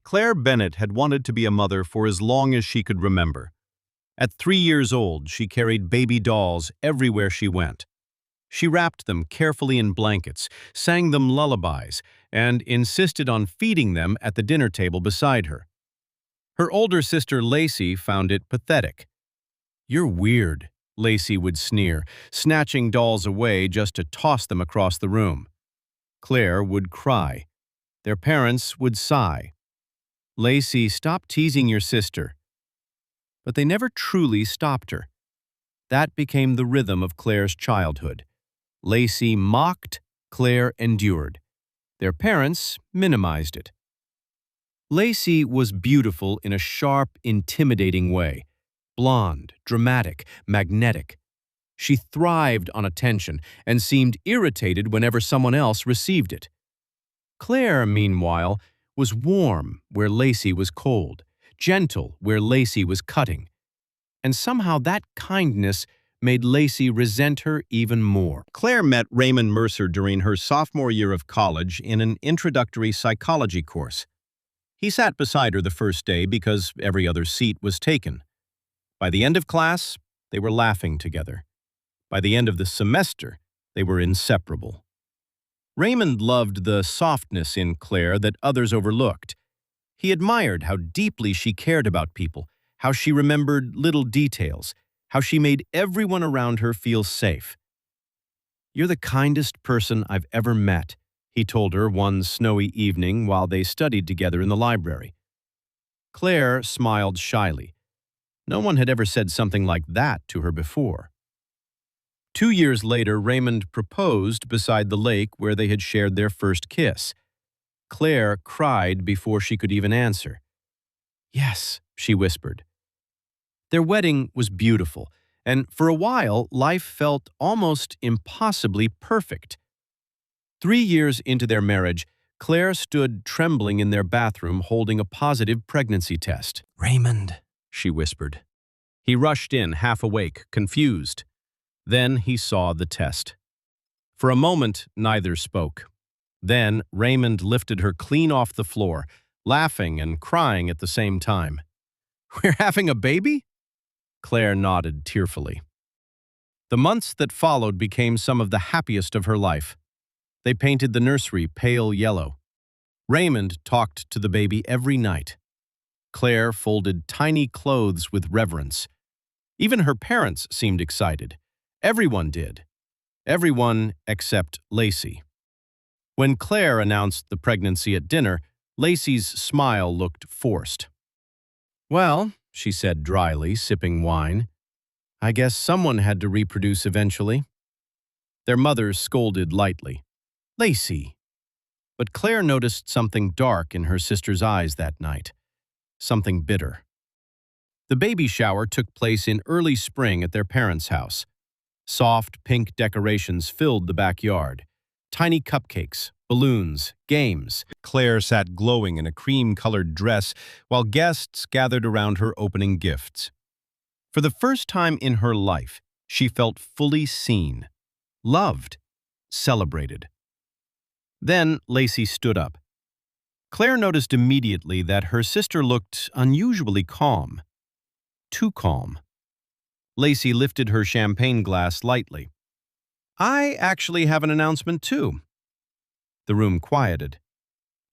Claire Bennett had wanted to be a mother for as long as she could remember. At 3 years old, she carried baby dolls everywhere she went. She wrapped them carefully in blankets, sang them lullabies, and insisted on feeding them at the dinner table beside her. Her older sister Lacey found it pathetic. "You're weird," Lacey would sneer, snatching dolls away just to toss them across the room. Claire would cry. Their parents would sigh. "Lacey, stop teasing your sister." But they never truly stopped her. That became the rhythm of Claire's childhood. Lacey mocked, Claire endured. Their parents minimized it. Lacey was beautiful in a sharp, intimidating way. Blonde, dramatic, magnetic. She thrived on attention and seemed irritated whenever someone else received it. Claire, meanwhile, was warm where Lacey was cold, gentle where Lacey was cutting. And somehow that kindness made Lacey resent her even more. Claire met Raymond Mercer during her sophomore year of college in an introductory psychology course. He sat beside her the first day because every other seat was taken. By the end of class, they were laughing together. By the end of the semester, they were inseparable. Raymond loved the softness in Claire that others overlooked. He admired how deeply she cared about people, how she remembered little details, how she made everyone around her feel safe. "You're the kindest person I've ever met," he told her one snowy evening while they studied together in the library. Claire smiled shyly. No one had ever said something like that to her before. 2 years later, Raymond proposed beside the lake where they had shared their first kiss. Claire cried before she could even answer. "Yes," she whispered. Their wedding was beautiful, and for a while, life felt almost impossibly perfect. 3 years into their marriage, Claire stood trembling in their bathroom holding a positive pregnancy test. "Raymond," she whispered. He rushed in, half awake, confused. Then he saw the test. For a moment, neither spoke. Then Raymond lifted her clean off the floor, laughing and crying at the same time. "We're having a baby?" Claire nodded tearfully. The months that followed became some of the happiest of her life. They painted the nursery pale yellow. Raymond talked to the baby every night. Claire folded tiny clothes with reverence. Even her parents seemed excited. Everyone did. Everyone except Lacey. When Claire announced the pregnancy at dinner, Lacey's smile looked forced. "Well," she said dryly, sipping wine, "I guess someone had to reproduce eventually." Their mother scolded lightly. "Lacey." But Claire noticed something dark in her sister's eyes that night. Something bitter. The baby shower took place in early spring at their parents' house. Soft pink decorations filled the backyard. Tiny cupcakes, balloons, games. Claire sat glowing in a cream-colored dress while guests gathered around her opening gifts. For the first time in her life, she felt fully seen, loved, celebrated. Then Lacey stood up. Claire noticed immediately that her sister looked unusually calm. Too calm. Lacey lifted her champagne glass lightly. "I actually have an announcement too." The room quieted.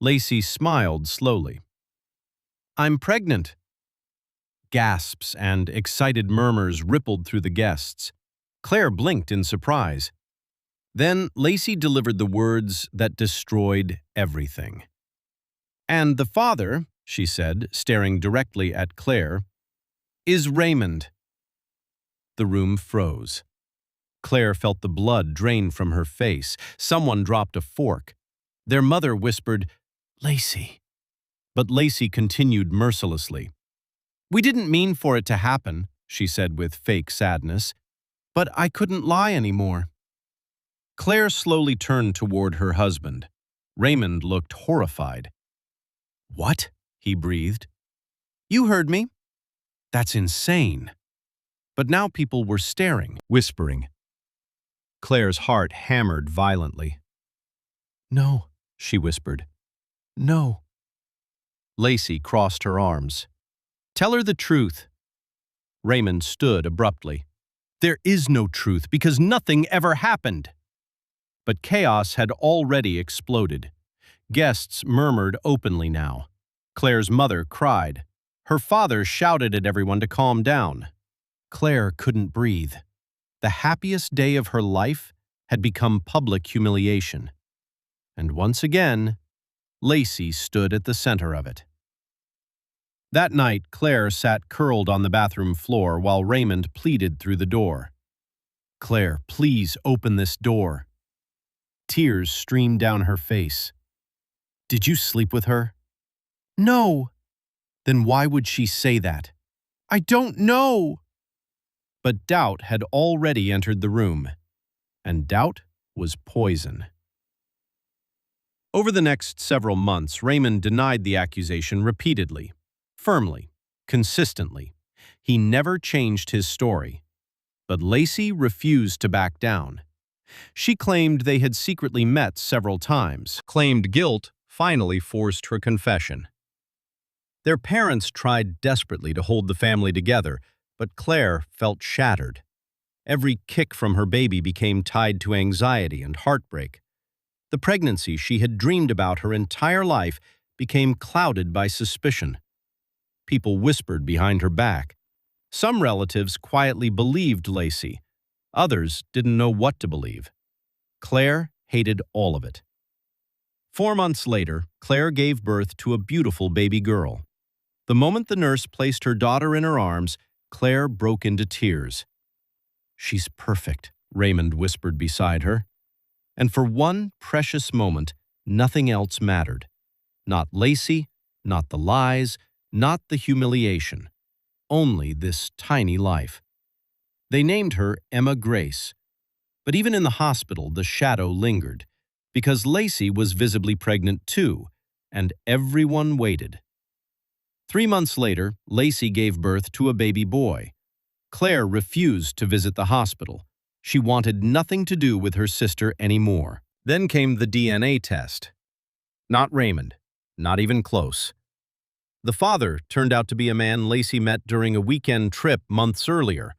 Lacey smiled slowly. "I'm pregnant." Gasps and excited murmurs rippled through the guests. Claire blinked in surprise. Then Lacey delivered the words that destroyed everything. "And the father," she said, staring directly at Claire, "is Raymond." The room froze. Claire felt the blood drain from her face. Someone dropped a fork. Their mother whispered, "Lacey." But Lacey continued mercilessly. "We didn't mean for it to happen," she said with fake sadness. "But I couldn't lie anymore." Claire slowly turned toward her husband. Raymond looked horrified. "What?" he breathed. "You heard me." "That's insane." But now people were staring, whispering. Claire's heart hammered violently. "No," she whispered. "No." Lacey crossed her arms. "Tell her the truth." Raymond stood abruptly. "There is no truth because nothing ever happened." But chaos had already exploded. Guests murmured openly now. Claire's mother cried. Her father shouted at everyone to calm down. Claire couldn't breathe. The happiest day of her life had become public humiliation. And once again, Lacey stood at the center of it. That night, Claire sat curled on the bathroom floor while Raymond pleaded through the door. "Claire, please open this door." Tears streamed down her face. "Did you sleep with her?" "No." "Then why would she say that?" "I don't know." But doubt had already entered the room, and doubt was poison. Over the next several months, Raymond denied the accusation repeatedly, firmly, consistently. He never changed his story. But Lacey refused to back down. She claimed they had secretly met several times. Claimed guilt finally forced her confession. Their parents tried desperately to hold the family together, but Claire felt shattered. Every kick from her baby became tied to anxiety and heartbreak. The pregnancy she had dreamed about her entire life became clouded by suspicion. People whispered behind her back. Some relatives quietly believed Lacey. Others didn't know what to believe. Claire hated all of it. 4 months later, Claire gave birth to a beautiful baby girl. The moment the nurse placed her daughter in her arms, Claire broke into tears. "She's perfect," Raymond whispered beside her. And for one precious moment, nothing else mattered. Not Lacey, not the lies, not the humiliation. Only this tiny life. They named her Emma Grace. But even in the hospital, the shadow lingered, because Lacey was visibly pregnant too, and everyone waited. 3 months later, Lacey gave birth to a baby boy. Claire refused to visit the hospital. She wanted nothing to do with her sister anymore. Then came the DNA test. Not Raymond, not even close. The father turned out to be a man Lacey met during a weekend trip months earlier,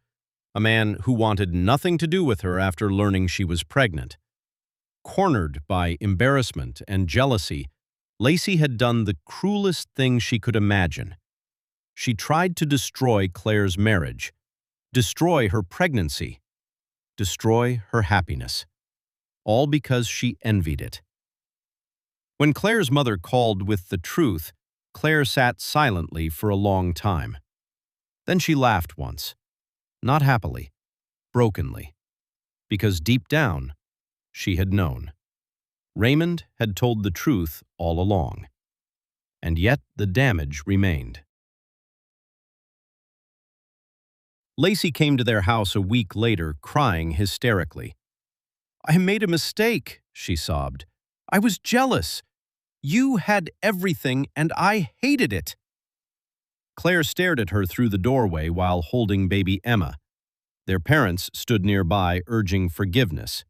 a man who wanted nothing to do with her after learning she was pregnant. Cornered by embarrassment and jealousy, Lacey had done the cruelest thing she could imagine. She tried to destroy Claire's marriage, destroy her pregnancy, destroy her happiness, all because she envied it. When Claire's mother called with the truth, Claire sat silently for a long time. Then she laughed once, not happily, brokenly, because deep down, she had known. Raymond had told the truth all along, and yet the damage remained. Lacey came to their house a week later, crying hysterically. "I made a mistake," she sobbed. "I was jealous. You had everything, and I hated it." Claire stared at her through the doorway while holding baby Emma. Their parents stood nearby, urging forgiveness.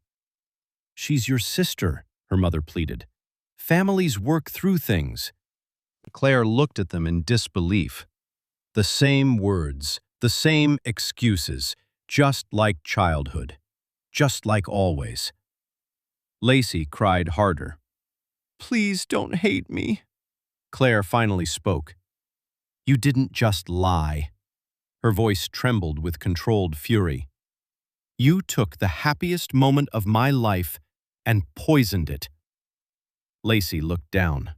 "She's your sister," her mother pleaded. "Families work through things." Claire looked at them in disbelief. The same words, the same excuses, just like childhood, just like always. Lacey cried harder. "Please don't hate me." Claire finally spoke. "You didn't just lie." Her voice trembled with controlled fury. "You took the happiest moment of my life and poisoned it." Lacey looked down.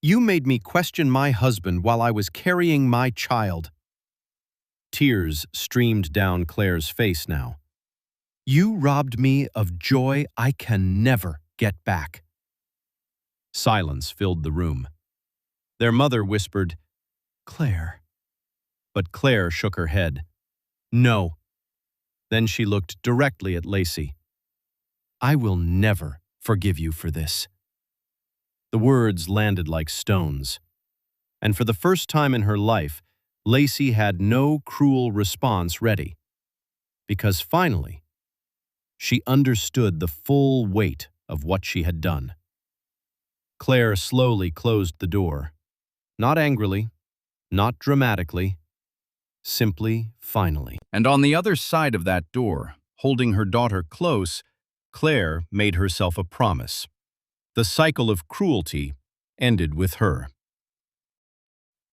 "You made me question my husband while I was carrying my child." Tears streamed down Claire's face now. "You robbed me of joy I can never get back." Silence filled the room. Their mother whispered, "Claire." But Claire shook her head. "No." Then she looked directly at Lacey. "I will never forgive you for this." The words landed like stones. And for the first time in her life, Lacey had no cruel response ready. Because finally, she understood the full weight of what she had done. Claire slowly closed the door. Not angrily, not dramatically, simply finally. And on the other side of that door, holding her daughter close, Claire made herself a promise. The cycle of cruelty ended with her.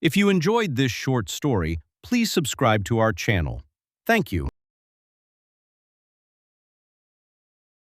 If you enjoyed this short story, please subscribe to our channel. Thank you.